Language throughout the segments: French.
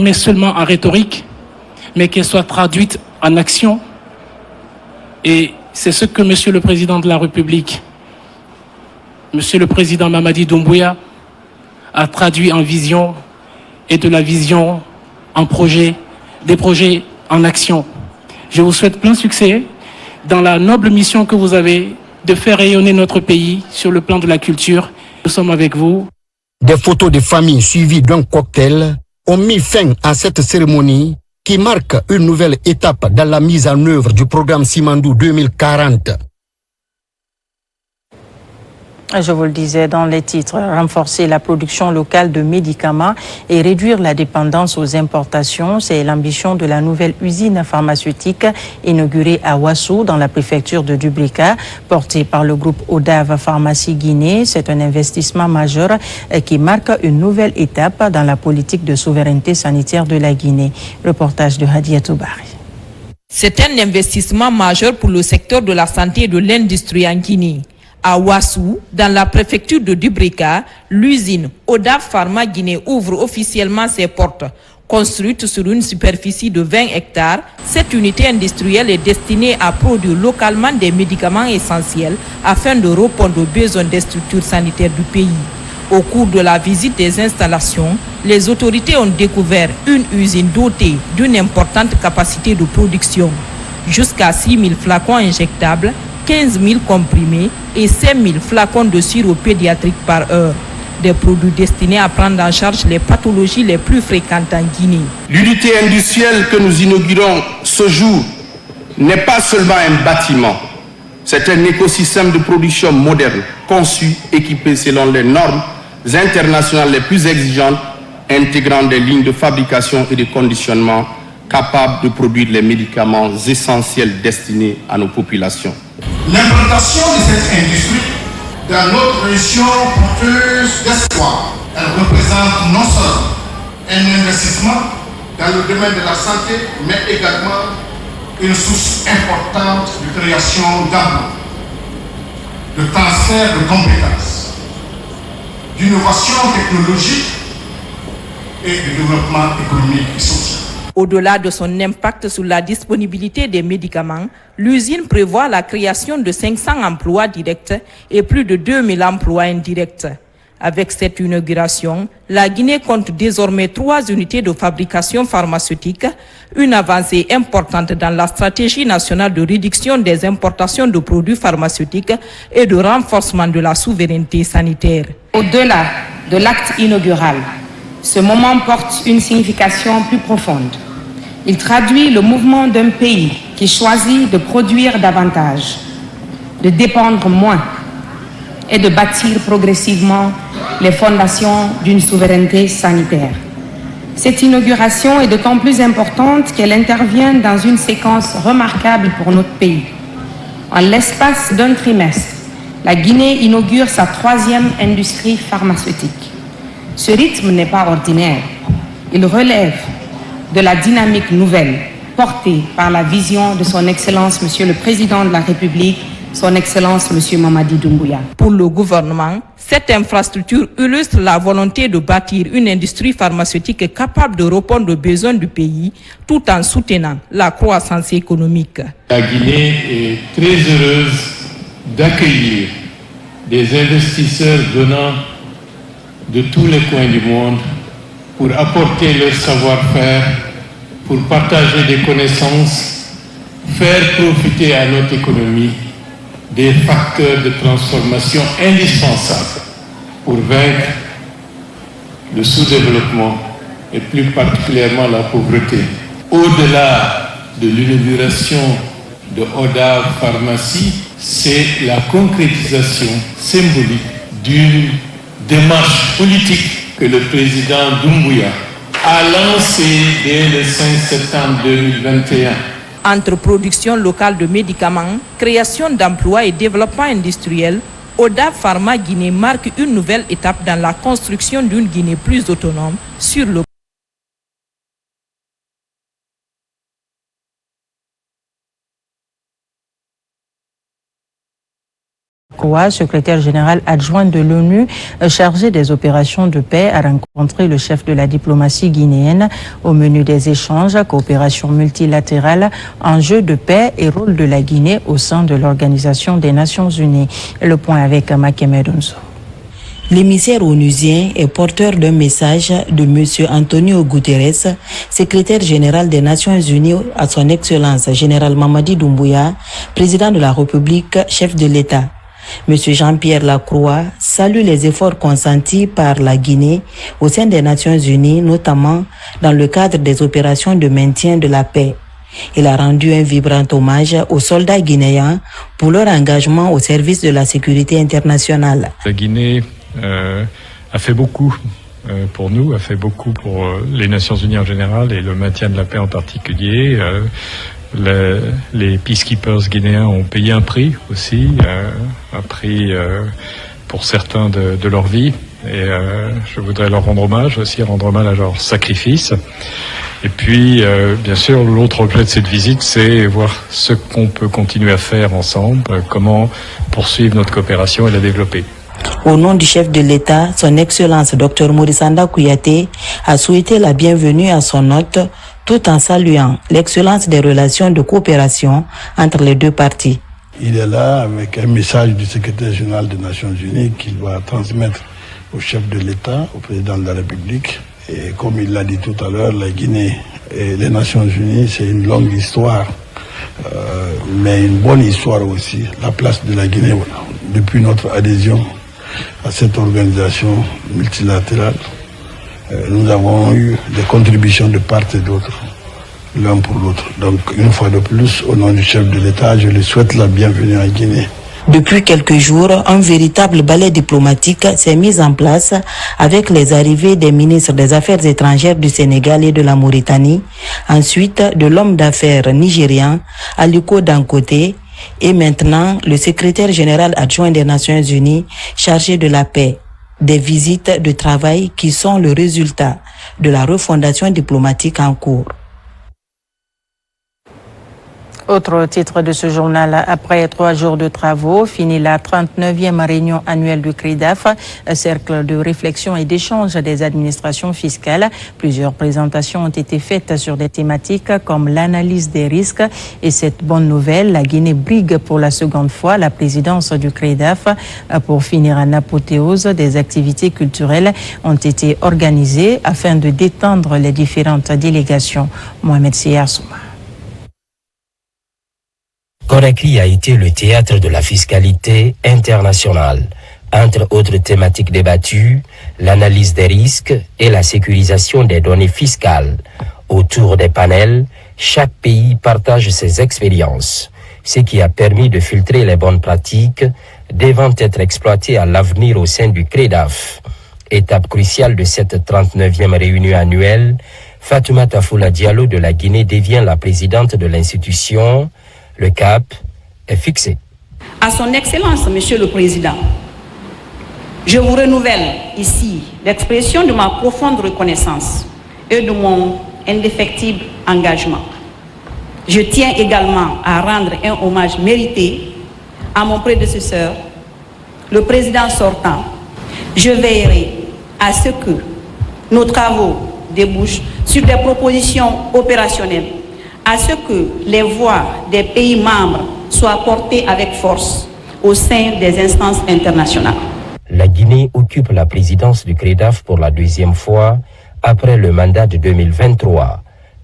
mais seulement en rhétorique, mais qu'elle soit traduite en action. Et c'est ce que Monsieur le Président de la République, Monsieur le Président Mamadi Doumbouya, a traduit en vision et de la vision en projet, des projets en action. Je vous souhaite plein succès dans la noble mission que vous avez de faire rayonner notre pays sur le plan de la culture. Nous sommes avec vous. Des photos de famille suivies d'un cocktail ont mis fin à cette cérémonie qui marque une nouvelle étape dans la mise en œuvre du programme Simandou 2040. Je vous le disais dans les titres, renforcer la production locale de médicaments et réduire la dépendance aux importations. C'est l'ambition de la nouvelle usine pharmaceutique inaugurée à Ouassou dans la préfecture de Dubrika, portée par le groupe Odav Pharmacie Guinée. C'est un investissement majeur qui marque une nouvelle étape dans la politique de souveraineté sanitaire de la Guinée. Reportage de Hadiatou Bari. C'est un investissement majeur pour le secteur de la santé et de l'industrie en Guinée. À Ouassou, dans la préfecture de Dubrika, l'usine Odav Pharma Guinée ouvre officiellement ses portes. Construite sur une superficie de 20 hectares, cette unité industrielle est destinée à produire localement des médicaments essentiels afin de répondre aux besoins des structures sanitaires du pays. Au cours de la visite des installations, les autorités ont découvert une usine dotée d'une importante capacité de production. Jusqu'à 6 000 flacons injectables, 15 000 comprimés et 5 000 flacons de sirop pédiatrique par heure. Des produits destinés à prendre en charge les pathologies les plus fréquentes en Guinée. L'unité industrielle que nous inaugurons ce jour n'est pas seulement un bâtiment. C'est un écosystème de production moderne, conçu, équipé selon les normes internationales les plus exigeantes, intégrant des lignes de fabrication et de conditionnement capables de produire les médicaments essentiels destinés à nos populations. L'implantation de cette industrie dans notre région porteuse d'espoir, elle représente non seulement un investissement dans le domaine de la santé, mais également une source importante de création d'emplois, de transfert de compétences, d'innovation technologique et de développement économique et social. Au-delà de son impact sur la disponibilité des médicaments, l'usine prévoit la création de 500 emplois directs et plus de 2000 emplois indirects. Avec cette inauguration, la Guinée compte désormais 3 unités de fabrication pharmaceutique, une avancée importante dans la stratégie nationale de réduction des importations de produits pharmaceutiques et de renforcement de la souveraineté sanitaire. Au-delà de l'acte inaugural, ce moment porte une signification plus profonde. Il traduit le mouvement d'un pays qui choisit de produire davantage, de dépendre moins et de bâtir progressivement les fondations d'une souveraineté sanitaire. Cette inauguration est d'autant plus importante qu'elle intervient dans une séquence remarquable pour notre pays. En l'espace d'un trimestre, la Guinée inaugure sa 3e industrie pharmaceutique. Ce rythme n'est pas ordinaire. Il relève de la dynamique nouvelle portée par la vision de son Excellence, Monsieur le Président de la République, son Excellence, Monsieur Mamadi Doumbouya. Pour le gouvernement, cette infrastructure illustre la volonté de bâtir une industrie pharmaceutique capable de répondre aux besoins du pays tout en soutenant la croissance économique. La Guinée est très heureuse d'accueillir des investisseurs venant de tous les coins du monde pour apporter leur savoir-faire, pour partager des connaissances, faire profiter à notre économie des facteurs de transformation indispensables pour vaincre le sous-développement et plus particulièrement la pauvreté. Au-delà de l'inauguration de Odav Pharmacie, c'est la concrétisation symbolique d'une démarche politique que le président Doumbouya a lancée dès le 5 septembre 2021. Entre production locale de médicaments, création d'emplois et développement industriel, Odav Pharma Guinée marque une nouvelle étape dans la construction d'une Guinée plus autonome sur le Lacroix, secrétaire général adjoint de l'ONU chargé des opérations de paix, a rencontré le chef de la diplomatie guinéenne. Au menu des échanges, coopération multilatérale, enjeux de paix et rôle de la Guinée au sein de l'Organisation des Nations Unies. Le point avec Makeme Donso. L'émissaire onusien est porteur d'un message de M. Antonio Guterres, secrétaire général des Nations Unies, à son Excellence Général Mamadi Doumbouya, président de la République, chef de l'État. M. Jean-Pierre Lacroix salue les efforts consentis par la Guinée au sein des Nations Unies, notamment dans le cadre des opérations de maintien de la paix. Il a rendu un vibrant hommage aux soldats guinéens pour leur engagement au service de la sécurité internationale. La Guinée a fait beaucoup pour nous, a fait beaucoup pour les Nations Unies en général et le maintien de la paix en particulier. Les peacekeepers guinéens ont payé un prix aussi, un prix pour certains de leur vie. Et je voudrais leur rendre hommage aussi, rendre hommage à leur sacrifice. Et puis, bien sûr, l'autre objet de cette visite, c'est voir ce qu'on peut continuer à faire ensemble, comment poursuivre notre coopération et la développer. Au nom du chef de l'État, son Excellence Dr Morisanda Kouyaté a souhaité la bienvenue à son hôte tout en saluant l'excellence des relations de coopération entre les deux parties. Il est là avec un message du secrétaire général des Nations Unies qu'il va transmettre au chef de l'État, au président de la République. Et comme il l'a dit tout à l'heure, la Guinée et les Nations Unies, c'est une longue histoire, mais une bonne histoire aussi. La place de la Guinée depuis notre adhésion à cette organisation multilatérale. Nous avons eu des contributions de part et d'autre, l'un pour l'autre. Donc, une fois de plus, au nom du chef de l'État, je lui souhaite la bienvenue en Guinée. Depuis quelques jours, un véritable ballet diplomatique s'est mis en place avec les arrivées des ministres des Affaires étrangères du Sénégal et de la Mauritanie, ensuite de l'homme d'affaires nigérian Aliko Dangote, et maintenant le secrétaire général adjoint des Nations Unies chargé de la paix. Des visites de travail qui sont le résultat de la refondation diplomatique en cours. Autre titre de ce journal, après 3 jours de travaux, finit la 39e réunion annuelle du CREDAF, cercle de réflexion et d'échange des administrations fiscales. Plusieurs présentations ont été faites sur des thématiques comme l'analyse des risques et cette bonne nouvelle, la Guinée brigue pour la seconde fois la présidence du CREDAF. Pour finir en apothéose, des activités culturelles ont été organisées afin de détendre les différentes délégations. Mohamed Seyar Souma. Conakry a été le théâtre de la fiscalité internationale. Entre autres thématiques débattues, l'analyse des risques et la sécurisation des données fiscales. Autour des panels, chaque pays partage ses expériences, ce qui a permis de filtrer les bonnes pratiques devant être exploitées à l'avenir au sein du CREDAF. Étape cruciale de cette 39e réunion annuelle, Fatoumata Foula Diallo de la Guinée devient la présidente de l'institution. Le cap est fixé. À son Excellence, Monsieur le Président, je vous renouvelle ici l'expression de ma profonde reconnaissance et de mon indéfectible engagement. Je tiens également à rendre un hommage mérité à mon prédécesseur, le président sortant. Je veillerai à ce que nos travaux débouchent sur des propositions opérationnelles, à ce que les voix des pays membres soient portées avec force au sein des instances internationales. La Guinée occupe la présidence du CREDAF pour la 2e fois après le mandat de 2023.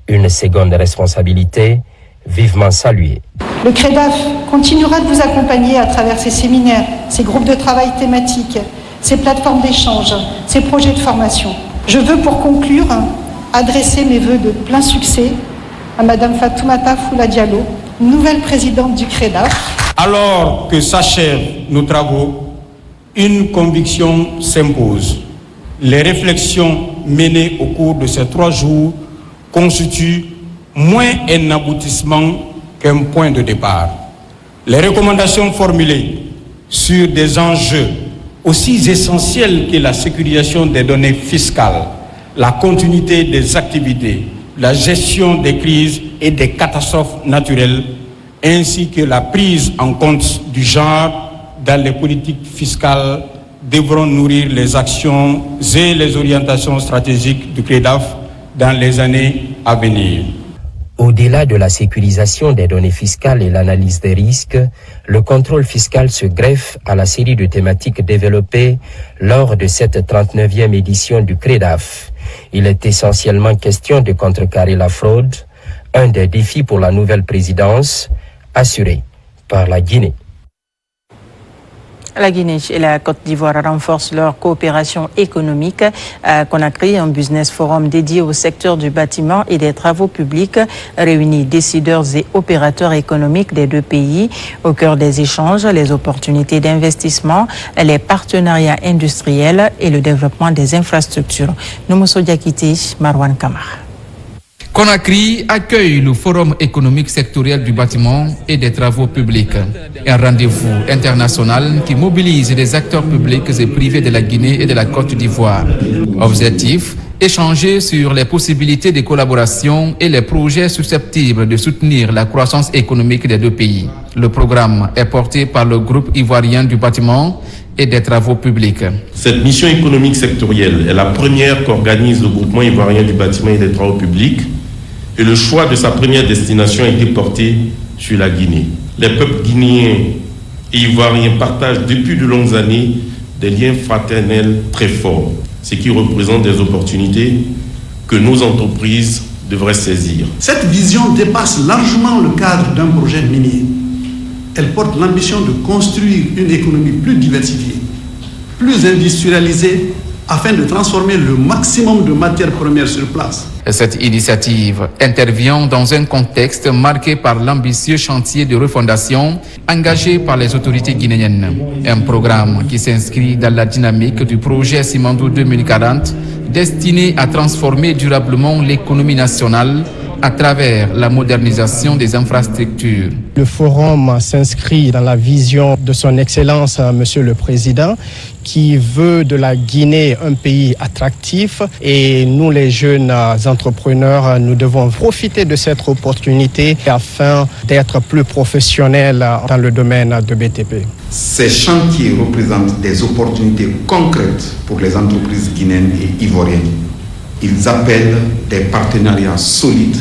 Une seconde responsabilité vivement saluée. Le CREDAF continuera de vous accompagner à travers ces séminaires, ces groupes de travail thématiques, ces plateformes d'échange, ces projets de formation. Je veux pour conclure adresser mes vœux de plein succès à Madame Fatoumata Foula Diallo, nouvelle présidente du CREDAF. Alors que s'achèvent nos travaux, une conviction s'impose. Les réflexions menées au cours de ces 3 jours constituent moins un aboutissement qu'un point de départ. Les recommandations formulées sur des enjeux aussi essentiels que la sécurisation des données fiscales, la continuité des activités, la gestion des crises et des catastrophes naturelles, ainsi que la prise en compte du genre dans les politiques fiscales devront nourrir les actions et les orientations stratégiques du CREDAF dans les années à venir. Au-delà de la sécurisation des données fiscales et l'analyse des risques, le contrôle fiscal se greffe à la série de thématiques développées lors de cette 39e édition du CREDAF. Il est essentiellement question de contrecarrer la fraude, un des défis pour la nouvelle présidence, assurée par la Guinée. La Guinée et la Côte d'Ivoire renforcent leur coopération économique. À Conakry, un business forum dédié au secteur du bâtiment et des travaux publics réunit décideurs et opérateurs économiques des deux pays. Au cœur des échanges, les opportunités d'investissement, les partenariats industriels et le développement des infrastructures. Noumousso Diakité, Marwan Kamara. Conakry accueille le Forum économique sectoriel du bâtiment et des travaux publics. Un rendez-vous international qui mobilise les acteurs publics et privés de la Guinée et de la Côte d'Ivoire. Objectif, échanger sur les possibilités de collaboration et les projets susceptibles de soutenir la croissance économique des deux pays. Le programme est porté par le groupe ivoirien du bâtiment et des travaux publics. Cette mission économique sectorielle est la première qu'organise le groupement ivoirien du bâtiment et des travaux publics, et le choix de sa première destination a été porté sur la Guinée. Les peuples guinéens et ivoiriens partagent depuis de longues années des liens fraternels très forts, ce qui représente des opportunités que nos entreprises devraient saisir. Cette vision dépasse largement le cadre d'un projet minier. Elle porte l'ambition de construire une économie plus diversifiée, plus industrialisée, afin de transformer le maximum de matières premières sur place. Cette initiative intervient dans un contexte marqué par l'ambitieux chantier de refondation engagé par les autorités guinéennes. Un programme qui s'inscrit dans la dynamique du projet Simandou 2040 destiné à transformer durablement l'économie nationale à travers la modernisation des infrastructures. Le forum s'inscrit dans la vision de son Excellence, Monsieur le Président, qui veut de la Guinée un pays attractif, et nous, les jeunes entrepreneurs, nous devons profiter de cette opportunité afin d'être plus professionnels dans le domaine de BTP. Ces chantiers représentent des opportunités concrètes pour les entreprises guinéennes et ivoiriennes. Ils appellent des partenariats solides,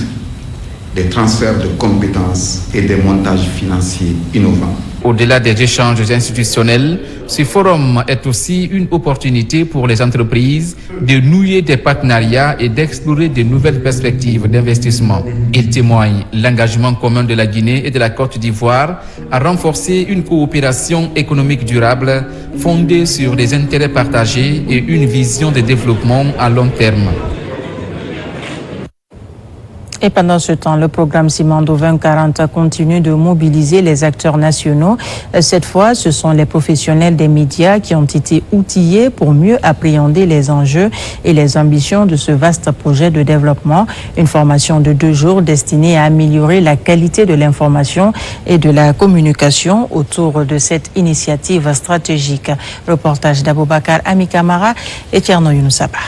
des transferts de compétences et des montages financiers innovants. Au-delà des échanges institutionnels, ce forum est aussi une opportunité pour les entreprises de nouer des partenariats et d'explorer de nouvelles perspectives d'investissement. Il témoigne l'engagement commun de la Guinée et de la Côte d'Ivoire à renforcer une coopération économique durable fondée sur des intérêts partagés et une vision de développement à long terme. Et pendant ce temps, le programme Simandou 2040 continue de mobiliser les acteurs nationaux. Cette fois, ce sont les professionnels des médias qui ont été outillés pour mieux appréhender les enjeux et les ambitions de ce vaste projet de développement. Une formation de 2 jours destinée à améliorer la qualité de l'information et de la communication autour de cette initiative stratégique. Reportage d'Aboubacar Amikamara et Tierno Younoussaba.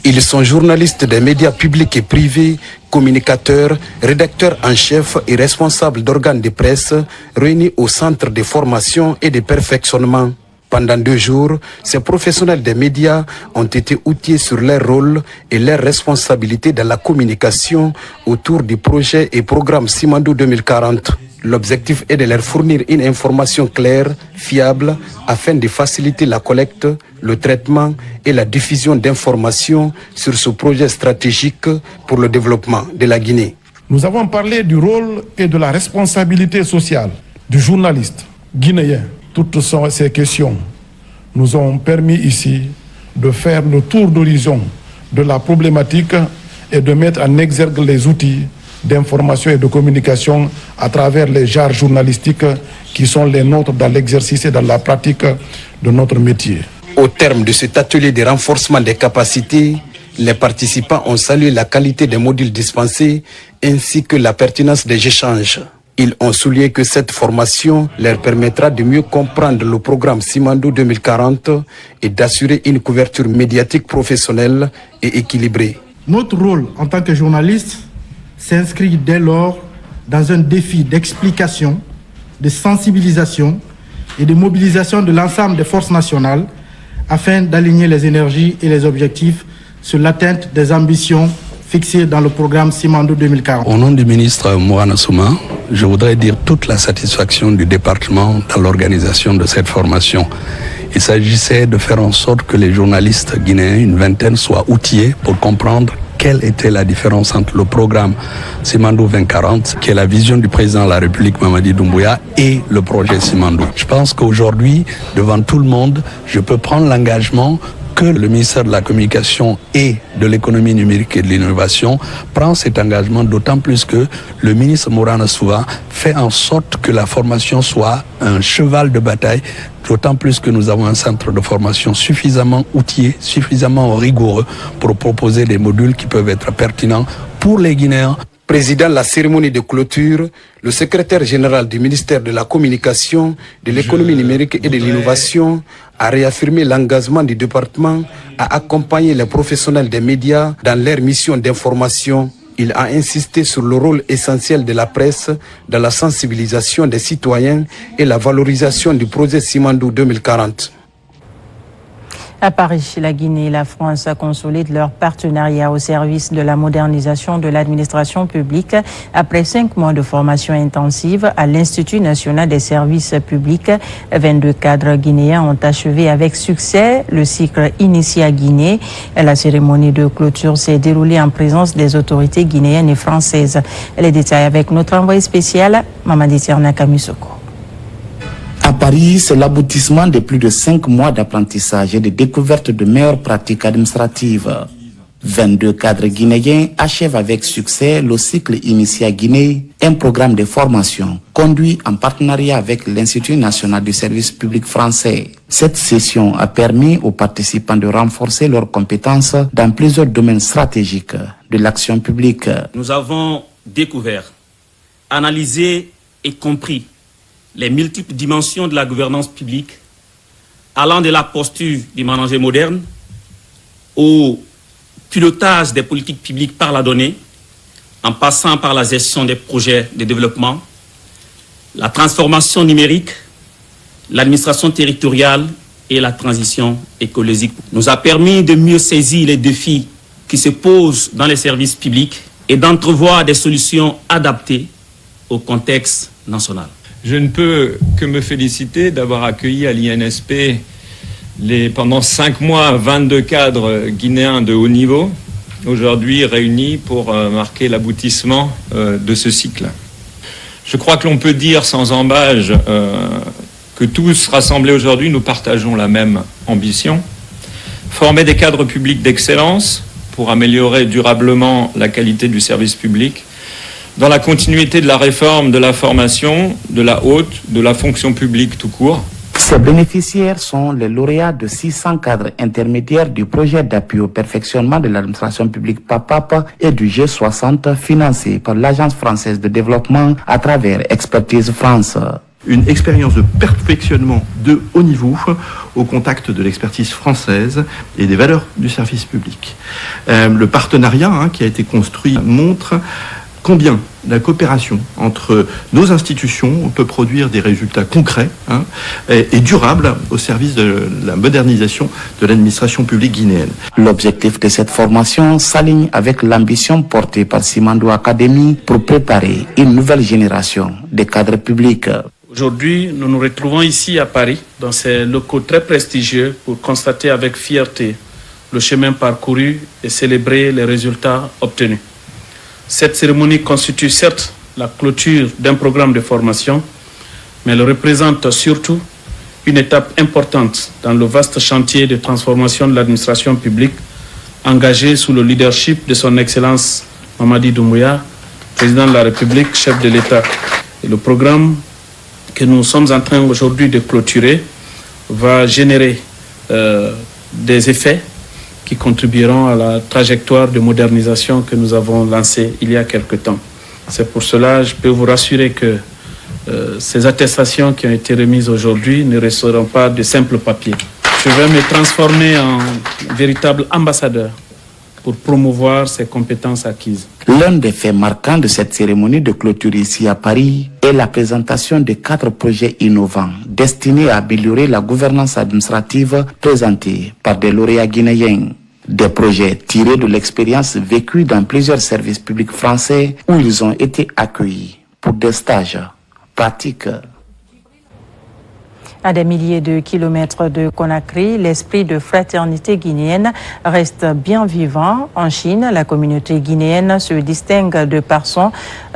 Ils sont journalistes des médias publics et privés, communicateurs, rédacteurs en chef et responsables d'organes de presse réunis au centre de formation et de perfectionnement. Pendant 2 jours, ces professionnels des médias ont été outillés sur leur rôle et leurs responsabilités dans la communication autour du projet et programme Simandou 2040. L'objectif est de leur fournir une information claire, fiable, afin de faciliter la collecte, le traitement et la diffusion d'informations sur ce projet stratégique pour le développement de la Guinée. Nous avons parlé du rôle et de la responsabilité sociale du journaliste guinéen. Toutes ces questions nous ont permis ici de faire le tour d'horizon de la problématique et de mettre en exergue les outils d'information et de communication à travers les genres journalistiques qui sont les nôtres dans l'exercice et dans la pratique de notre métier. Au terme de cet atelier de renforcement des capacités, les participants ont salué la qualité des modules dispensés ainsi que la pertinence des échanges. Ils ont souligné que cette formation leur permettra de mieux comprendre le programme Simandou 2040 et d'assurer une couverture médiatique professionnelle et équilibrée. Notre rôle en tant que journaliste s'inscrit dès lors dans un défi d'explication, de sensibilisation et de mobilisation de l'ensemble des forces nationales afin d'aligner les énergies et les objectifs sur l'atteinte des ambitions fixées dans le programme Simandou 2040. Au nom du ministre Mourana Souma, je voudrais dire toute la satisfaction du département dans l'organisation de cette formation. Il s'agissait de faire en sorte que les journalistes guinéens, une vingtaine, soient outillés pour comprendre quelle était la différence entre le programme Simandou 2040, qui est la vision du président de la République Mamadi Doumbouya, et le projet Simandou. Je pense qu'aujourd'hui, devant tout le monde, je peux prendre l'engagement que le ministère de la Communication et de l'économie numérique et de l'innovation prend cet engagement, d'autant plus que le ministre Mourana Souma fait en sorte que la formation soit un cheval de bataille, d'autant plus que nous avons un centre de formation suffisamment outillé, suffisamment rigoureux pour proposer des modules qui peuvent être pertinents pour les Guinéens. Président de la cérémonie de clôture, le secrétaire général du ministère de la Communication, de l'économie numérique et de l'innovation a réaffirmé l'engagement du département à accompagner les professionnels des médias dans leur mission d'information. Il a insisté sur le rôle essentiel de la presse dans la sensibilisation des citoyens et la valorisation du projet Simandou 2040. À Paris, la Guinée et la France consolident leur partenariat au service de la modernisation de l'administration publique après 5 mois de formation intensive à l'Institut national des services publics. 22 cadres guinéens ont achevé avec succès le cycle initié à Guinée. La cérémonie de clôture s'est déroulée en présence des autorités guinéennes et françaises. Les détails avec notre envoyé spécial, Mamadi Tierna Kamisoko. À Paris, c'est l'aboutissement de plus de 5 mois d'apprentissage et de découverte de meilleures pratiques administratives. 22 cadres guinéens achèvent avec succès le cycle initié à Guinée, un programme de formation conduit en partenariat avec l'Institut national du service public français. Cette session a permis aux participants de renforcer leurs compétences dans plusieurs domaines stratégiques de l'action publique. Nous avons découvert, analysé et compris les multiples dimensions de la gouvernance publique, allant de la posture du manager moderne au pilotage des politiques publiques par la donnée, en passant par la gestion des projets de développement, la transformation numérique, l'administration territoriale et la transition écologique. Nous a permis de mieux saisir les défis qui se posent dans les services publics et d'entrevoir des solutions adaptées au contexte national. Je ne peux que me féliciter d'avoir accueilli à l'INSP pendant 5 mois 22 cadres guinéens de haut niveau, aujourd'hui réunis pour marquer l'aboutissement de ce cycle. Je crois que l'on peut dire sans embâge que tous rassemblés aujourd'hui, nous partageons la même ambition, former des cadres publics d'excellence pour améliorer durablement la qualité du service public, dans la continuité de la réforme de la formation, de la haute, de la fonction publique tout court. Ces bénéficiaires sont les lauréats de 600 cadres intermédiaires du projet d'appui au perfectionnement de l'administration publique PAPAP et du G60 financé par l'Agence française de développement à travers Expertise France. Une expérience de perfectionnement de haut niveau au contact de l'expertise française et des valeurs du service public. Le partenariat qui a été construit montre combien la coopération entre nos institutions peut produire des résultats concrets et durables au service de la modernisation de l'administration publique guinéenne. L'objectif de cette formation s'aligne avec l'ambition portée par Simandou Academy pour préparer une nouvelle génération de cadres publics. Aujourd'hui, nous nous retrouvons ici à Paris, dans ces locaux très prestigieux, pour constater avec fierté le chemin parcouru et célébrer les résultats obtenus. Cette cérémonie constitue certes la clôture d'un programme de formation, mais elle représente surtout une étape importante dans le vaste chantier de transformation de l'administration publique engagé sous le leadership de son Excellence Mamadi Doumbouya, président de la République, chef de l'État. Et le programme que nous sommes en train aujourd'hui de clôturer va générer des effets qui contribueront à la trajectoire de modernisation que nous avons lancée il y a quelque temps. C'est pour cela que je peux vous rassurer que ces attestations qui ont été remises aujourd'hui ne resteront pas de simples papiers. Je vais me transformer en véritable ambassadeur pour promouvoir ses compétences acquises. L'un des faits marquants de cette cérémonie de clôture ici à Paris est la présentation de 4 projets innovants destinés à améliorer la gouvernance administrative présentés par des lauréats guinéens. Des projets tirés de l'expérience vécue dans plusieurs services publics français où ils ont été accueillis pour des stages pratiques. À des milliers de kilomètres de Conakry, l'esprit de fraternité guinéenne reste bien vivant. En Chine, la communauté guinéenne se distingue de par son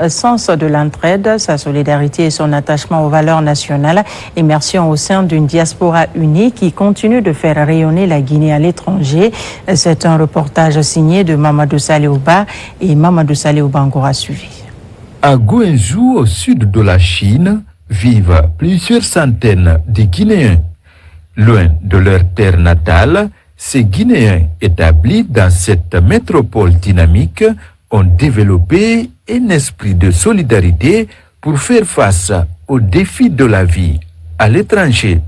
sens de l'entraide, sa solidarité et son attachement aux valeurs nationales. Immersion au sein d'une diaspora unie qui continue de faire rayonner la Guinée à l'étranger. C'est un reportage signé de Mamadou Saléouba et Mamadou Saléouba encore a suivi. À Guangzhou, au sud de la Chine, vivent plusieurs centaines de Guinéens. Loin de leur terre natale, ces Guinéens établis dans cette métropole dynamique ont développé un esprit de solidarité pour faire face aux défis de la vie à l'étranger.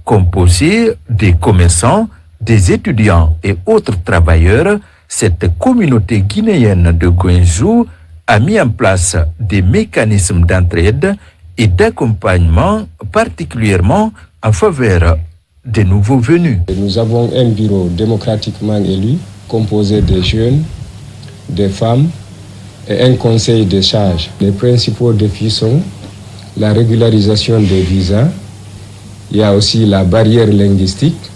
Composée des commerçants, des étudiants et autres travailleurs, cette communauté guinéenne de Guangzhou a mis en place des mécanismes d'entraide et d'accompagnement particulièrement en faveur des nouveaux venus. Nous avons un bureau démocratiquement élu composé des jeunes, des femmes et un conseil de charge. Les principaux défis sont la régularisation des visas, il y a aussi la barrière linguistique,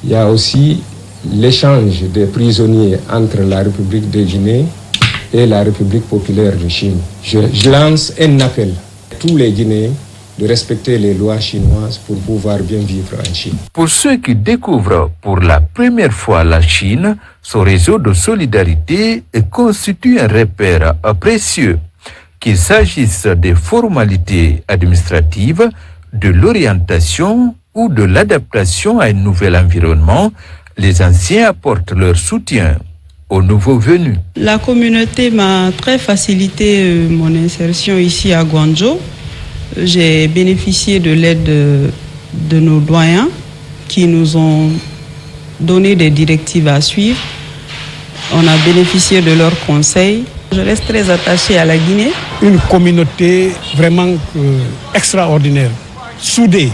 il y a aussi l'échange des prisonniers entre la République de Guinée et la République populaire de Chine. Je lance un appel tous les Guinéens de respecter les lois chinoises pour pouvoir bien vivre en Chine. Pour ceux qui découvrent pour la première fois la Chine, son réseau de solidarité constitue un repère précieux. Qu'il s'agisse des formalités administratives, de l'orientation ou de l'adaptation à un nouvel environnement, les anciens apportent leur soutien aux nouveaux venus. La communauté m'a très facilité mon insertion ici à Guangzhou. J'ai bénéficié de l'aide de nos doyens qui nous ont donné des directives à suivre. On a bénéficié de leurs conseils. Je reste très attachée à la Guinée. Une communauté vraiment extraordinaire, soudée.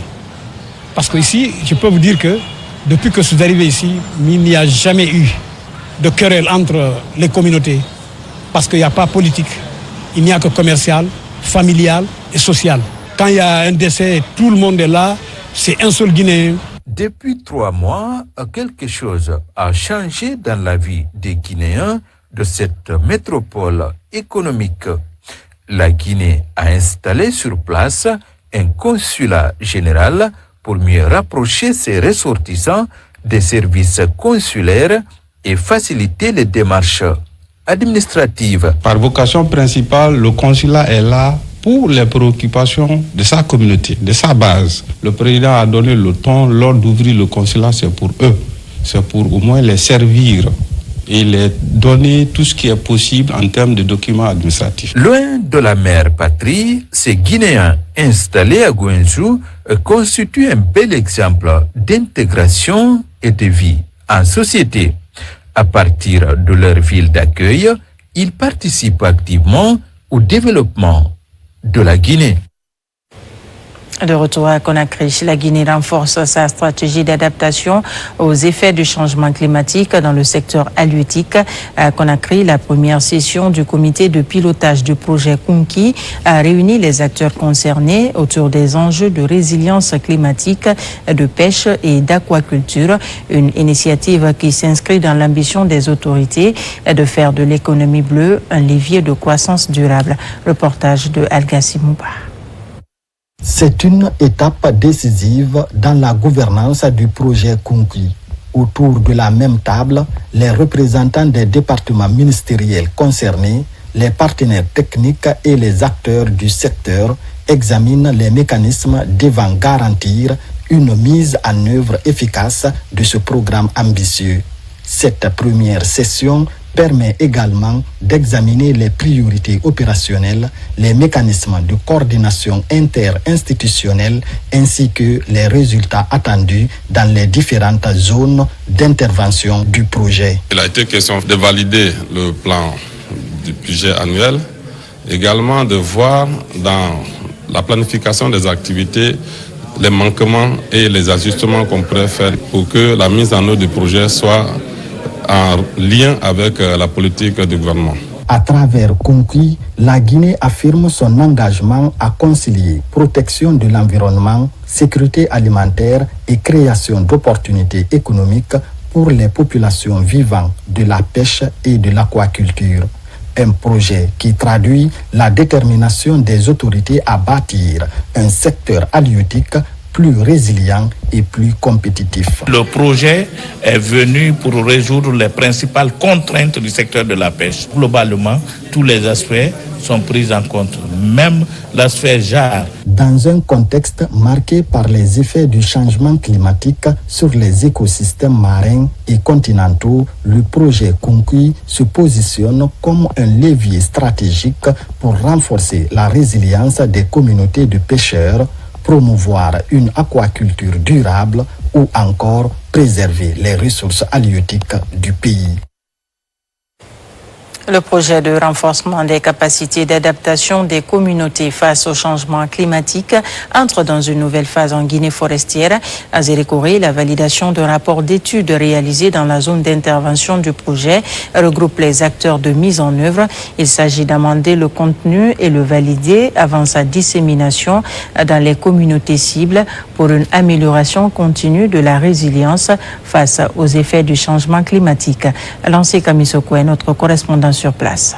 Parce qu'ici, je peux vous dire que depuis que je suis arrivé ici, il n'y a jamais eu de querelle entre les communautés, parce qu'il n'y a pas politique, il n'y a que commercial, familial et social. Quand il y a un décès, tout le monde est là, c'est un seul Guinéen. Depuis 3 mois, quelque chose a changé dans la vie des Guinéens de cette métropole économique. La Guinée a installé sur place un consulat général pour mieux rapprocher ses ressortissants des services consulaires et faciliter les démarches administratives. Par vocation principale, le consulat est là pour les préoccupations de sa communauté, de sa base. Le président a donné le ton, lors d'ouvrir le consulat, c'est pour eux. C'est pour au moins les servir et les donner tout ce qui est possible en termes de documents administratifs. Loin de la mère patrie, ces Guinéens installés à Guangzhou constituent un bel exemple d'intégration et de vie en société. À partir de leur ville d'accueil, ils participent activement au développement de la Guinée. De retour à Conakry, la Guinée renforce sa stratégie d'adaptation aux effets du changement climatique dans le secteur halieutique. À Conakry, la première session du comité de pilotage du projet Kunki a réuni les acteurs concernés autour des enjeux de résilience climatique, de pêche et d'aquaculture. Une initiative qui s'inscrit dans l'ambition des autorités de faire de l'économie bleue un levier de croissance durable. Reportage de Algassi Mouba. C'est une étape décisive dans la gouvernance du projet Kunki. Autour de la même table, les représentants des départements ministériels concernés, les partenaires techniques et les acteurs du secteur examinent les mécanismes devant garantir une mise en œuvre efficace de ce programme ambitieux. Cette première session permet également d'examiner les priorités opérationnelles, les mécanismes de coordination interinstitutionnelle ainsi que les résultats attendus dans les différentes zones d'intervention du projet. Il a été question de valider le plan du budget annuel, également de voir dans la planification des activités les manquements et les ajustements qu'on pourrait faire pour que la mise en œuvre du projet soit en lien avec la politique du gouvernement. À travers Conquis, la Guinée affirme son engagement à concilier protection de l'environnement, sécurité alimentaire et création d'opportunités économiques pour les populations vivant de la pêche et de l'aquaculture. Un projet qui traduit la détermination des autorités à bâtir un secteur halieutique plus résilient et plus compétitif. Le projet est venu pour résoudre les principales contraintes du secteur de la pêche. Globalement, tous les aspects sont pris en compte, même l'aspect JAR. Dans un contexte marqué par les effets du changement climatique sur les écosystèmes marins et continentaux, le projet Conquis se positionne comme un levier stratégique pour renforcer la résilience des communautés de pêcheurs, promouvoir une aquaculture durable ou encore préserver les ressources halieutiques du pays. Le projet de renforcement des capacités d'adaptation des communautés face au changement climatique entre dans une nouvelle phase en Guinée forestière. À Zérékoré, la validation d'un rapport d'études réalisé dans la zone d'intervention du projet regroupe les acteurs de mise en œuvre. Il s'agit d'amender le contenu et le valider avant sa dissémination dans les communautés cibles pour une amélioration continue de la résilience face aux effets du changement climatique. Lancé Kamisoko est notre correspondant sur place.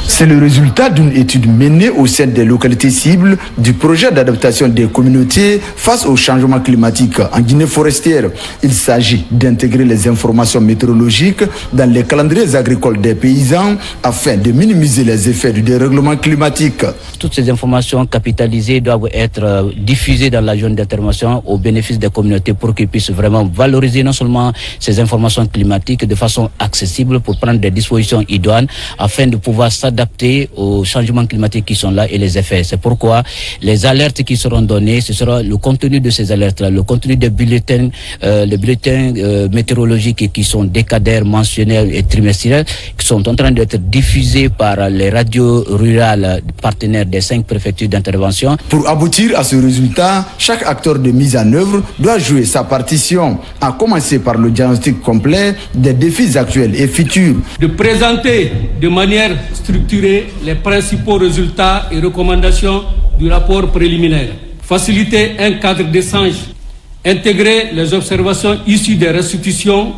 C'est le résultat d'une étude menée au sein des localités cibles du projet d'adaptation des communautés face au changement climatique en Guinée forestière. Il s'agit d'intégrer les informations météorologiques dans les calendriers agricoles des paysans afin de minimiser les effets du dérèglement climatique. Toutes ces informations capitalisées doivent être diffusées dans la zone d'intervention au bénéfice des communautés pour qu'ils puissent vraiment valoriser non seulement ces informations climatiques de façon accessible pour prendre des dispositions idoines afin de pouvoir s'adapter aux changements climatiques qui sont là et les effets. C'est pourquoi les alertes qui seront données, ce sera le contenu de ces alertes-là, le contenu des bulletins, les bulletins météorologiques qui sont décadaires, mensuels et trimestriels, qui sont en train d'être diffusés par les radios rurales partenaires des 5 préfectures d'intervention. Pour aboutir à ce résultat, chaque acteur de mise en œuvre doit jouer sa partition, à commencer par le diagnostic complet des défis actuels et futurs. De présenter de manière structurer les principaux résultats et recommandations du rapport préliminaire, faciliter un cadre d'échange, intégrer les observations issues des restitutions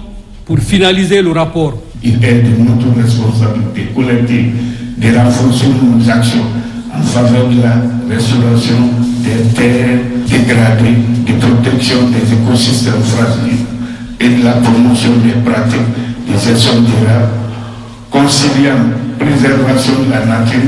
pour finaliser le rapport. Il est de notre responsabilité collective de renforcer nos actions en faveur de la restauration des terres dégradées, de protection des écosystèmes fragiles et de la promotion des pratiques de gestion durable, conciliant préservation de la nature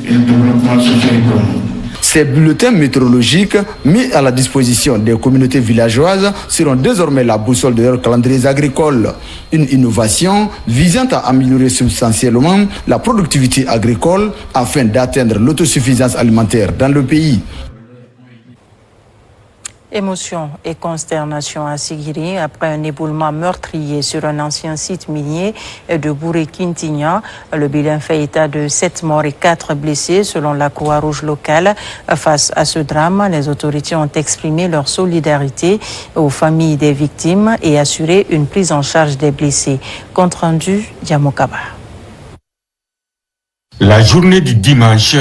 et le développement socio-économique. Ces bulletins météorologiques mis à la disposition des communautés villageoises seront désormais la boussole de leurs calendriers agricoles. Une innovation visant à améliorer substantiellement la productivité agricole afin d'atteindre l'autosuffisance alimentaire dans le pays. Émotion et consternation à Sigiri après un éboulement meurtrier sur un ancien site minier de Bouré-Quintignan. Le bilan fait état de 7 morts et 4 blessés selon la Croix-Rouge locale. Face à ce drame, les autorités ont exprimé leur solidarité aux familles des victimes et assuré une prise en charge des blessés. Compte rendu, Diamokaba. La journée du dimanche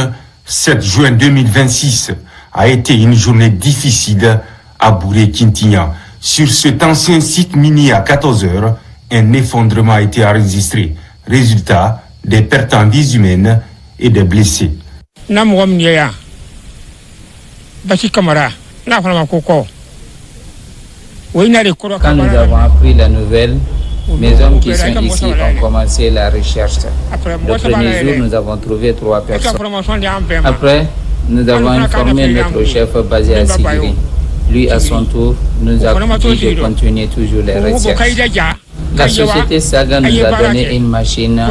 7 juin 2026 a été une journée difficile à Bouré-Quintignan. Sur cet ancien site minier à 14 heures, un effondrement a été enregistré. Résultat, des pertes en vies humaines et des blessés. Quand nous avons appris la nouvelle, mes hommes qui sont ici ont commencé la recherche. Le premier jour, nous avons trouvé 3 personnes. Après, nous avons informé notre chef basé à Sigiri. Lui, à son tour, nous a dit de continuer toujours les recherches. La société Saga nous a donné une machine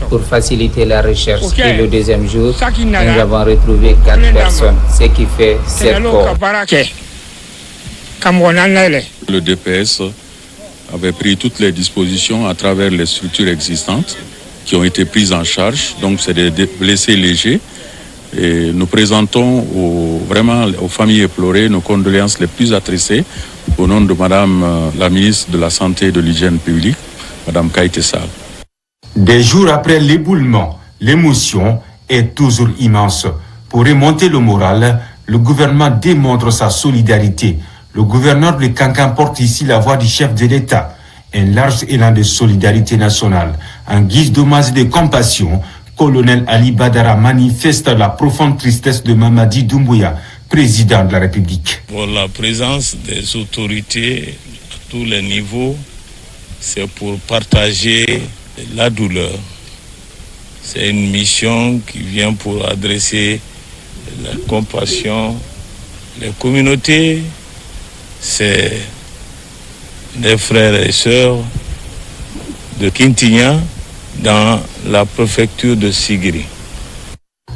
pour faciliter la recherche. Et le deuxième jour, nous avons retrouvé 4 personnes, ce qui fait 7 corps. Le DPS avait pris toutes les dispositions à travers les structures existantes qui ont été prises en charge. Donc c'est des blessés légers. Et nous présentons vraiment aux familles éplorées nos condoléances les plus attristées au nom de Madame la ministre de la Santé et de l'Hygiène publique, Madame Kaïté Sall. Des jours après l'éboulement, l'émotion est toujours immense. Pour remonter le moral, le gouvernement démontre sa solidarité. Le gouverneur de Kankan porte ici la voix du chef de l'État. Un large élan de solidarité nationale. En guise d'hommage et de compassion, Colonel Ali Badara manifeste la profonde tristesse de Mamadi Doumbouya, président de la République. Pour la présence des autorités à tous les niveaux, c'est pour partager la douleur. C'est une mission qui vient pour adresser la compassion. Les communautés, c'est des frères et sœurs de Kintinya dans la préfecture de Sigiri.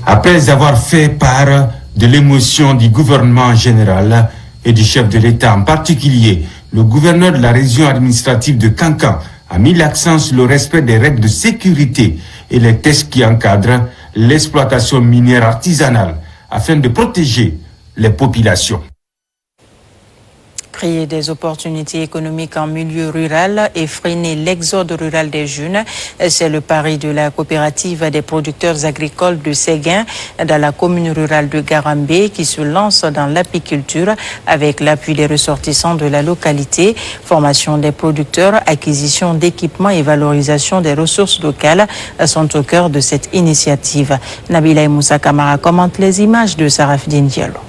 Après avoir fait part de l'émotion du gouvernement général et du chef de l'État en particulier, le gouverneur de la région administrative de Kankan a mis l'accent sur le respect des règles de sécurité et les tests qui encadrent l'exploitation minière artisanale afin de protéger les populations. Créer des opportunités économiques en milieu rural et freiner l'exode rural des jeunes, c'est le pari de la coopérative des producteurs agricoles de Séguin dans la commune rurale de Garambé qui se lance dans l'apiculture avec l'appui des ressortissants de la localité. Formation des producteurs, acquisition d'équipements et valorisation des ressources locales sont au cœur de cette initiative. Nabila Moussa Kamara commente les images de Sarafdine Diallo.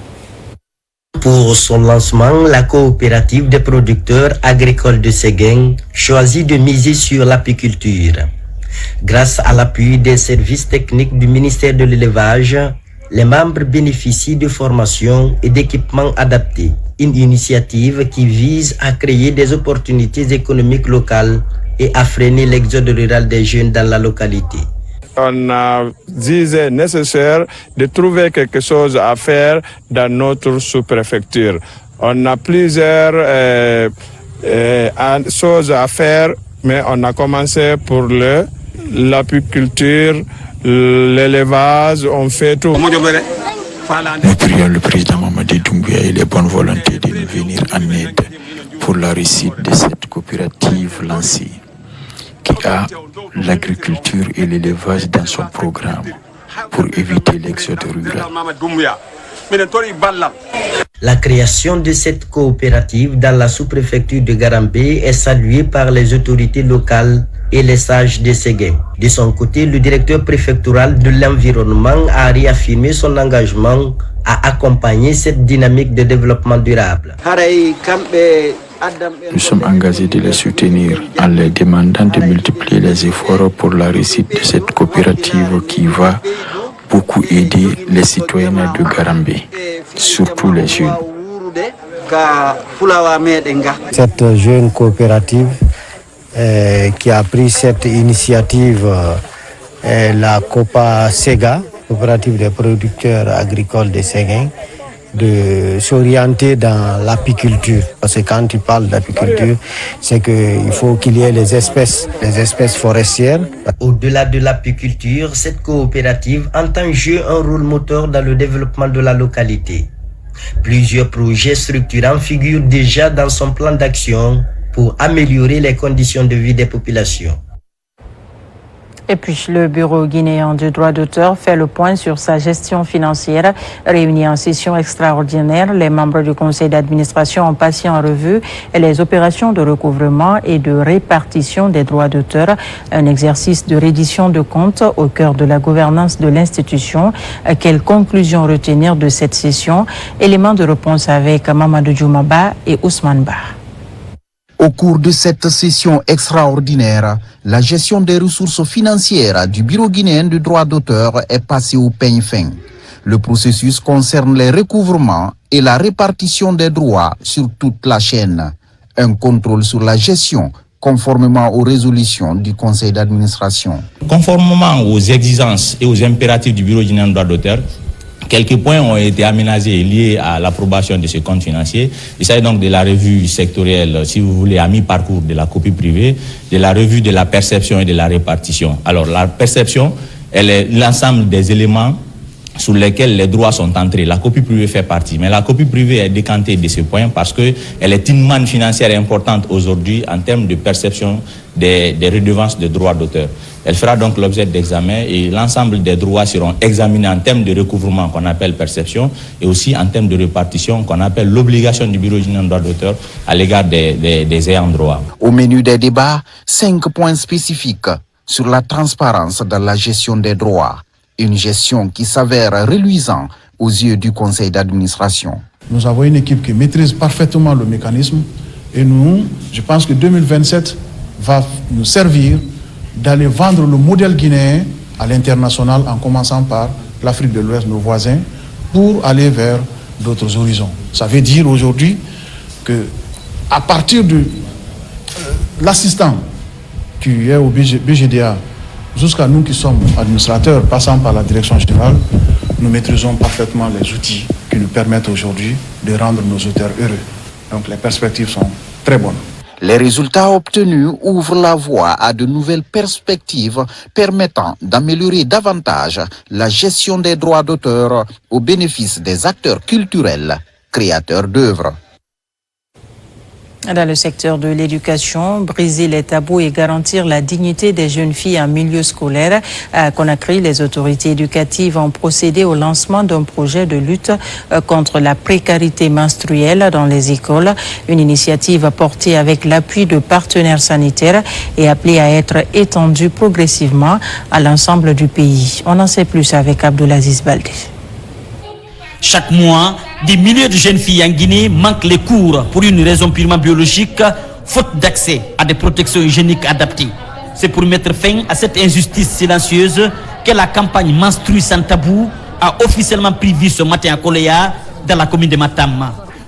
Pour son lancement, la coopérative des producteurs agricoles de Séguin choisit de miser sur l'apiculture. Grâce à l'appui des services techniques du ministère de l'élevage, les membres bénéficient de formations et d'équipements adaptés. Une initiative qui vise à créer des opportunités économiques locales et à freiner l'exode rural des jeunes dans la localité. On a jugé nécessaire de trouver quelque chose à faire dans notre sous-préfecture. On a plusieurs choses à faire, mais on a commencé pour l'apiculture, l'élevage, on fait tout. Nous prions le président Mamadi Doumbouya et les bonnes volontés de nous venir en aide pour la réussite de cette coopérative lancée, qui a l'agriculture et l'élevage dans son programme pour éviter l'exode rural. La création de cette coopérative dans la sous-préfecture de Garambé est saluée par les autorités locales et les sages de Séguin. De son côté, le directeur préfectoral de l'environnement a réaffirmé son engagement à accompagner cette dynamique de développement durable. Nous sommes engagés de les soutenir en les demandant de multiplier les efforts pour la réussite de cette coopérative qui va beaucoup aider les citoyens de Garambé, surtout les jeunes. Cette jeune coopérative qui a pris cette initiative est la Copa Sega, coopérative des producteurs agricoles de Séguin, de s'orienter dans l'apiculture. Parce que quand tu parles d'apiculture, c'est qu'il faut qu'il y ait les espèces forestières. Au-delà de l'apiculture, cette coopérative entend jouer un rôle moteur dans le développement de la localité. Plusieurs projets structurants figurent déjà dans son plan d'action pour améliorer les conditions de vie des populations. Et puis, le Bureau guinéen du droit d'auteur fait le point sur sa gestion financière. Réunis en session extraordinaire, les membres du conseil d'administration ont passé en revue les opérations de recouvrement et de répartition des droits d'auteur, un exercice de reddition de comptes au cœur de la gouvernance de l'institution. Quelles conclusions retenir de cette session? Éléments de réponse avec Mamadou Djoumaba et Ousmane Ba. Au cours de cette session extraordinaire, la gestion des ressources financières du Bureau guinéen du droit d'auteur est passée au peigne fin. Le processus concerne les recouvrements et la répartition des droits sur toute la chaîne. Un contrôle sur la gestion conformément aux résolutions du conseil d'administration. Conformément aux exigences et aux impératifs du Bureau guinéen de droit d'auteur, quelques points ont été aménagés liés à l'approbation de ce compte financier. Il s'agit donc de la revue sectorielle, si vous voulez, à mi-parcours de la copie privée, de la revue de la perception et de la répartition. Alors la perception, elle est l'ensemble des éléments sur lesquels les droits sont entrés. La copie privée fait partie, mais la copie privée est décantée de ce point parce qu'elle est une manne financière importante aujourd'hui en termes de perception des redevances de droits d'auteur. Elle fera donc l'objet d'examen et l'ensemble des droits seront examinés en termes de recouvrement qu'on appelle perception et aussi en termes de répartition qu'on appelle l'obligation du Bureau guinéen de droit d'auteur à l'égard des ayants droit. Au menu des débats, 5 points spécifiques sur la transparence dans la gestion des droits. Une gestion qui s'avère reluisante aux yeux du conseil d'administration. Nous avons une équipe qui maîtrise parfaitement le mécanisme et nous, je pense que 2027 va nous servir d'aller vendre le modèle guinéen à l'international en commençant par l'Afrique de l'Ouest, nos voisins, pour aller vers d'autres horizons. Ça veut dire aujourd'hui que à partir de l'assistant qui est au BGDA jusqu'à nous qui sommes administrateurs, passant par la direction générale, nous maîtrisons parfaitement les outils qui nous permettent aujourd'hui de rendre nos auteurs heureux. Donc les perspectives sont très bonnes. Les résultats obtenus ouvrent la voie à de nouvelles perspectives permettant d'améliorer davantage la gestion des droits d'auteur au bénéfice des acteurs culturels, créateurs d'œuvres. Dans le secteur de l'éducation, briser les tabous et garantir la dignité des jeunes filles en milieu scolaire, à Conakry, les autorités éducatives ont procédé au lancement d'un projet de lutte contre la précarité menstruelle dans les écoles. Une initiative portée avec l'appui de partenaires sanitaires et appelée à être étendue progressivement à l'ensemble du pays. On en sait plus avec Abdelaziz Baldé. Chaque mois, des milliers de jeunes filles en Guinée manquent les cours pour une raison purement biologique, faute d'accès à des protections hygiéniques adaptées. C'est pour mettre fin à cette injustice silencieuse que la campagne Menstrue sans tabou a officiellement pris vie ce matin à Koléa, dans la commune de Matam.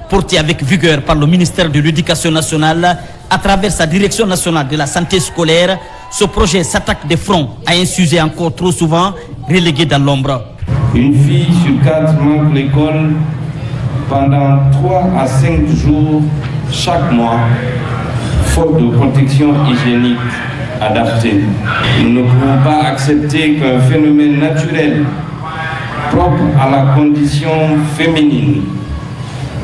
Portée avec vigueur par le ministère de l'Éducation nationale à travers sa direction nationale de la santé scolaire, ce projet s'attaque de front à un sujet encore trop souvent relégué dans l'ombre. Une fille sur 4 manque l'école pendant 3 à 5 jours chaque mois, faute de protection hygiénique adaptée. Nous ne pouvons pas accepter qu'un phénomène naturel propre à la condition féminine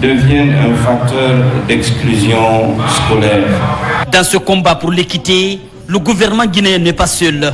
devienne un facteur d'exclusion scolaire. Dans ce combat pour l'équité, le gouvernement guinéen n'est pas seul.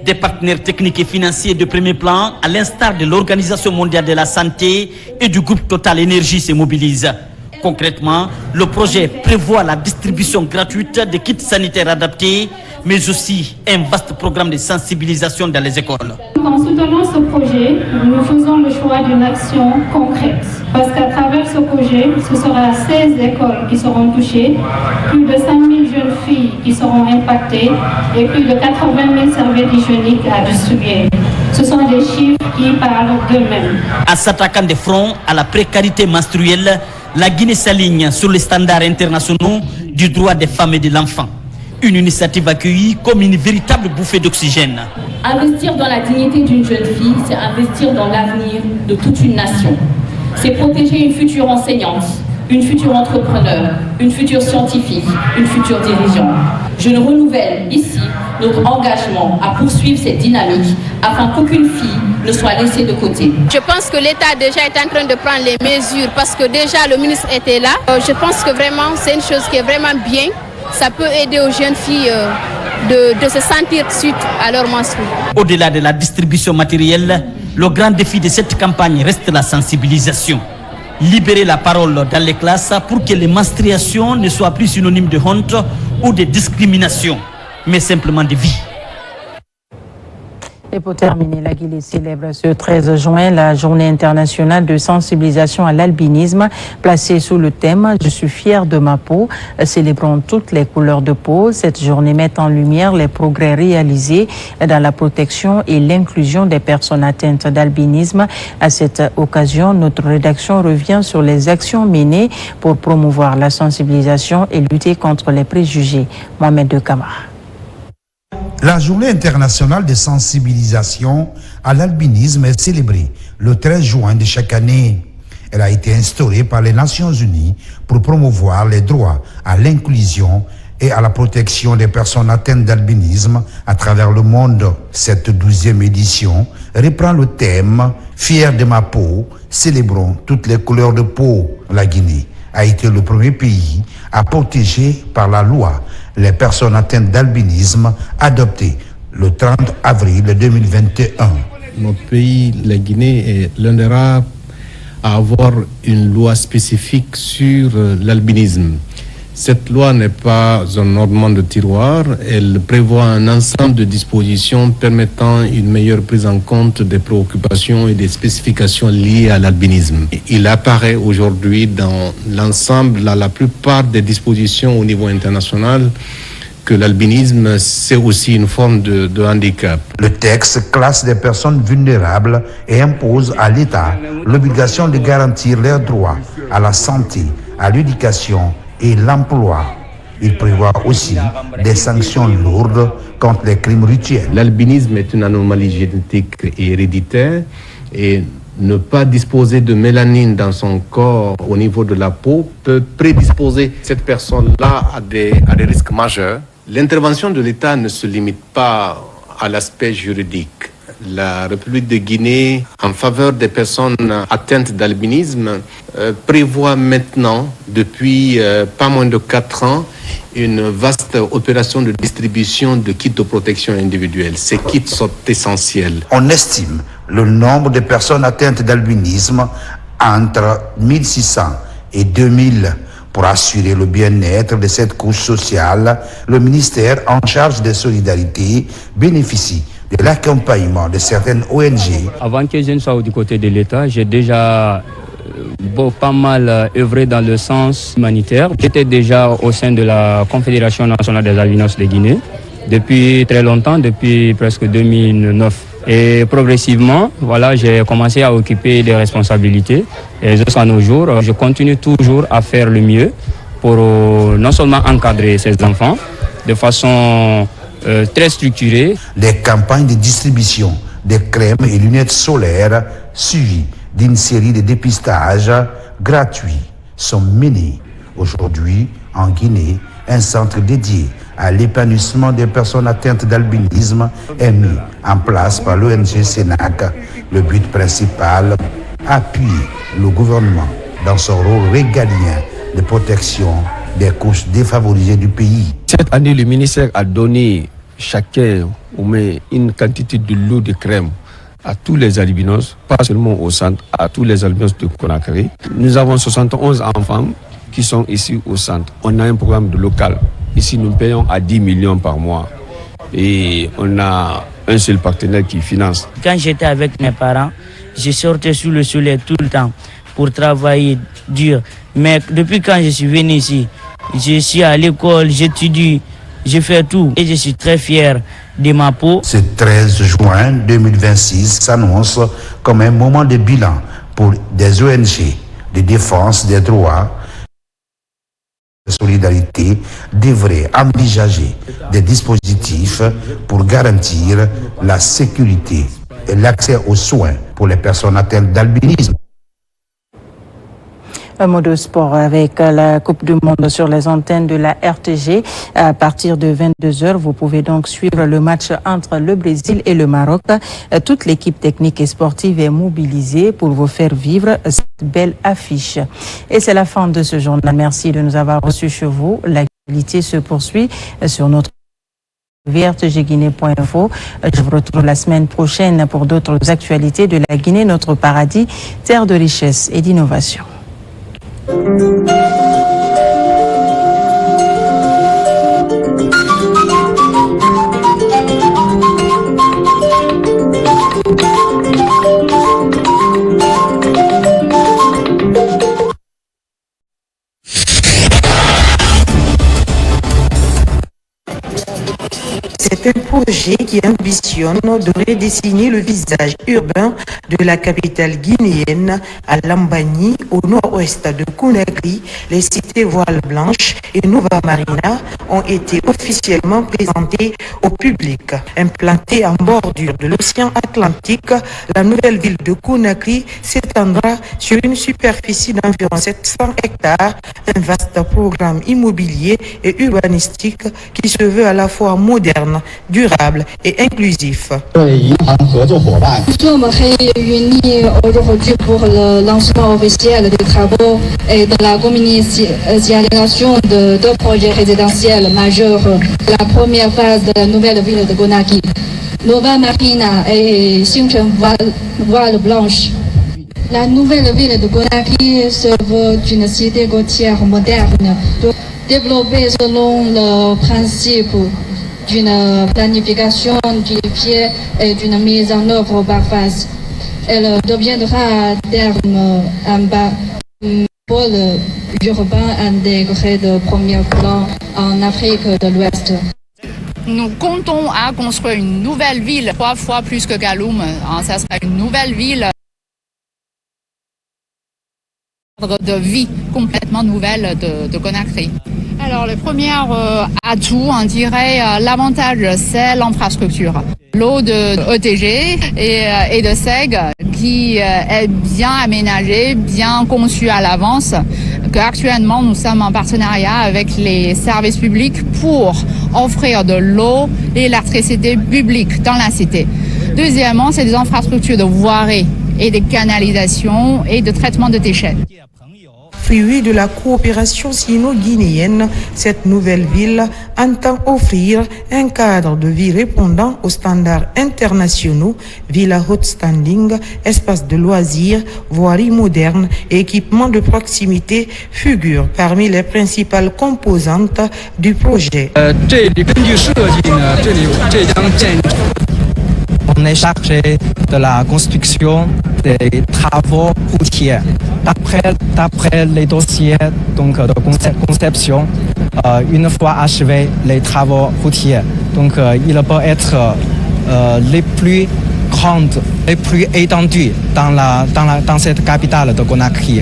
Des partenaires techniques et financiers de premier plan, à l'instar de l'Organisation mondiale de la santé et du groupe Total Énergie, se mobilisent. Concrètement, le projet prévoit la distribution gratuite de kits sanitaires adaptés, mais aussi un vaste programme de sensibilisation dans les écoles. En soutenant ce projet, nous faisons le choix d'une action concrète. Parce qu'à travers ce projet, ce sera 16 écoles qui seront touchées, plus de 5 000 jeunes filles qui seront impactées et plus de 80 000 serviettes hygiéniques à distribuer. Ce sont des chiffres qui parlent d'eux-mêmes. En s'attaquant de front à la précarité menstruelle, la Guinée s'aligne sur les standards internationaux du droit des femmes et de l'enfant. Une initiative accueillie comme une véritable bouffée d'oxygène. Investir dans la dignité d'une jeune fille, c'est investir dans l'avenir de toute une nation. C'est protéger une future enseignante, une future entrepreneur, une future scientifique, une future dirigeante. Je renouvelle ici notre engagement à poursuivre cette dynamique afin qu'aucune fille ne soit laissée de côté. Je pense que l'État déjà est en train de prendre les mesures parce que déjà le ministre était là. Je pense que vraiment c'est une chose qui est vraiment bien. Ça peut aider aux jeunes filles de se sentir suite à leur menstrues. Au-delà de la distribution matérielle, le grand défi de cette campagne reste la sensibilisation. Libérer la parole dans les classes pour que les menstruations ne soient plus synonymes de honte ou de discrimination, mais simplement de vie. Et pour terminer, la Guinée célèbre ce 13 juin la journée internationale de sensibilisation à l'albinisme, placée sous le thème « Je suis fier de ma peau ». Célébrons toutes les couleurs de peau. Cette journée met en lumière les progrès réalisés dans la protection et l'inclusion des personnes atteintes d'albinisme. À cette occasion, notre rédaction revient sur les actions menées pour promouvoir la sensibilisation et lutter contre les préjugés. Mohamed De Camara. La journée internationale de sensibilisation à l'albinisme est célébrée le 13 juin de chaque année. Elle a été instaurée par les Nations Unies pour promouvoir les droits à l'inclusion et à la protection des personnes atteintes d'albinisme à travers le monde. Cette 12e édition reprend le thème « Fier de ma peau, célébrons toutes les couleurs de peau ». La Guinée a été le premier pays à protéger par la loi les personnes atteintes d'albinisme adoptées le 30 avril 2021. Notre pays, la Guinée, est l'un des rares à avoir une loi spécifique sur l'albinisme. Cette loi n'est pas un ordonnement de tiroir, elle prévoit un ensemble de dispositions permettant une meilleure prise en compte des préoccupations et des spécifications liées à l'albinisme. Il apparaît aujourd'hui dans l'ensemble, la plupart des dispositions au niveau international, que l'albinisme, c'est aussi une forme de handicap. Le texte classe des personnes vulnérables et impose à l'État l'obligation de garantir leurs droits à la santé, à l'éducation et l'emploi. Il prévoit aussi des sanctions lourdes contre les crimes rituels. L'albinisme est une anomalie génétique et héréditaire et ne pas disposer de mélanine dans son corps au niveau de la peau peut prédisposer cette personne-là à des risques majeurs. L'intervention de l'État ne se limite pas à l'aspect juridique. La République de Guinée, en faveur des personnes atteintes d'albinisme, prévoit maintenant, depuis pas moins de 4 ans, une vaste opération de distribution de kits de protection individuelle. Ces kits sont essentiels. On estime le nombre de personnes atteintes d'albinisme entre 1600 et 2000. Pour assurer le bien-être de cette couche sociale, le ministère en charge des solidarités bénéficie de l'accompagnement de certaines ONG. Avant que je ne sois du côté de l'État, j'ai déjà pas mal œuvré dans le sens humanitaire. J'étais déjà au sein de la Confédération nationale des albinos de Guinée depuis très longtemps, depuis presque 2009. Et progressivement, voilà, j'ai commencé à occuper des responsabilités. Et jusqu'à nos jours, je continue toujours à faire le mieux pour non seulement encadrer ces enfants de façon très structurée. Les campagnes de distribution de crèmes et lunettes solaires suivies d'une série de dépistages gratuits sont menées. Aujourd'hui, en Guinée, un centre dédié à l'épanouissement des personnes atteintes d'albinisme est mis en place par l'ONG SENAC. Le but principal, appuyer le gouvernement dans son rôle régalien de protection des couches défavorisées du pays. Cette année, le ministère a donné chacun une quantité de lot de crème à tous les albinos, pas seulement au centre, à tous les albinos de Conakry. Nous avons 71 enfants qui sont ici au centre. On a un programme de local. Ici, nous payons à 10 millions par mois. Et on a un seul partenaire qui finance. Quand j'étais avec mes parents, je sortais sous le soleil tout le temps pour travailler dur. Mais depuis quand je suis venu ici, je suis à l'école, j'étudie, je fais tout. Et je suis très fier de ma peau. Ce 13 juin 2026 s'annonce comme un moment de bilan pour des ONG de défense des droits. La solidarité devrait envisager des dispositifs pour garantir la sécurité et l'accès aux soins pour les personnes atteintes d'albinisme. Un mot de sport avec la Coupe du Monde sur les antennes de la RTG. À partir de 22h, vous pouvez donc suivre le match entre le Brésil et le Maroc. Toute l'équipe technique et sportive est mobilisée pour vous faire vivre cette belle affiche. Et c'est la fin de ce journal. Merci de nous avoir reçus chez vous. L'actualité se poursuit sur notre vrtgguinée.info. Je vous retrouve la semaine prochaine pour d'autres actualités de la Guinée, notre paradis, terre de richesse et d'innovation. C'est un projet qui ambitionne de redessiner le visage urbain de la capitale guinéenne à Lambani, au nord-ouest de Conakry. Les cités Voile Blanche et Nova Marina ont été officiellement présentées au public. Implantée en bordure de l'océan Atlantique, la nouvelle ville de Conakry s'étendra sur une superficie d'environ 700 hectares, un vaste programme immobilier et urbanistique qui se veut à la fois moderne, durable et inclusif. Nous sommes réunis aujourd'hui pour le lancement officiel des travaux et de la commercialisation de deux projets résidentiels majeurs. La première phase de la nouvelle ville de Conakry, Nova Marina et Xinchen Voile Blanche. La nouvelle ville de Conakry se veut une cité côtière moderne, développée selon le principe d'une planification du pied et d'une mise en œuvre par phase. Elle deviendra à terme un pôle urbain intégré de premier plan en Afrique de l'Ouest. Nous comptons à construire une nouvelle ville, 3 fois plus que Galoum. Ça sera une nouvelle ville de vie complètement nouvelle de Conakry. Alors le premier atout, on dirait l'avantage, c'est l'infrastructure. L'eau de ETG et de SEG qui est bien aménagée, bien conçue à l'avance. Actuellement, nous sommes en partenariat avec les services publics pour offrir de l'eau et l'électricité publique dans la cité. Deuxièmement, c'est des infrastructures de voirie et de canalisation et de traitement de déchets. Fruit de la coopération sino-guinéenne, cette nouvelle ville entend offrir un cadre de vie répondant aux standards internationaux, villa haute standing, espace de loisirs, voirie moderne et équipements de proximité figurent parmi les principales composantes du projet. On est chargé de la construction des travaux routiers. D'après les dossiers donc, de conception, une fois achevés les travaux routiers, donc, il peut être les plus grandes, les plus étendus dans cette capitale de Conakry.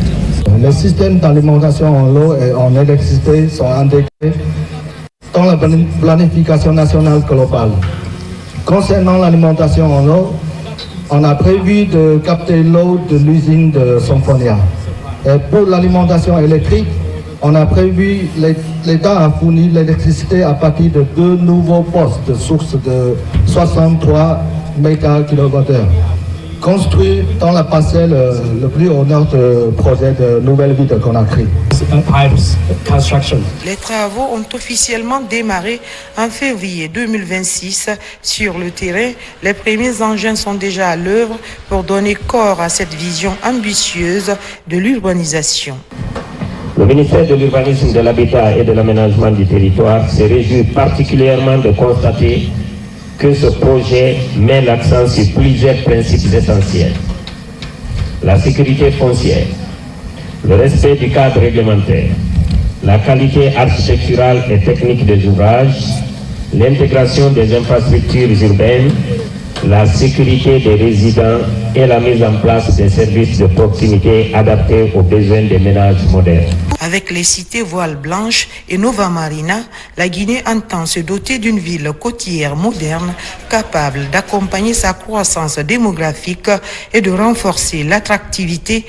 Les systèmes d'alimentation en eau et en électricité sont intégrés dans la planification nationale globale. Concernant l'alimentation en eau, on a prévu de capter l'eau de l'usine de Symphonia. Et pour l'alimentation électrique, on a prévu, l'État a fourni l'électricité à partir de 2 nouveaux postes de source de 63 MkWh, construits dans la parcelle le plus au nord du projet de nouvelle ville de Conakry. Les travaux ont officiellement démarré en février 2026 sur le terrain. Les premiers engins sont déjà à l'œuvre pour donner corps à cette vision ambitieuse de l'urbanisation. Le ministère de l'Urbanisme, de l'Habitat et de l'Aménagement du Territoire se réjouit particulièrement de constater que ce projet met l'accent sur plusieurs principes essentiels. La sécurité foncière, le respect du cadre réglementaire, la qualité architecturale et technique des ouvrages, l'intégration des infrastructures urbaines, la sécurité des résidents et la mise en place des services de proximité adaptés aux besoins des ménages modernes. Avec les cités Voile Blanche et Nova Marina, la Guinée entend se doter d'une ville côtière moderne capable d'accompagner sa croissance démographique et de renforcer l'attractivité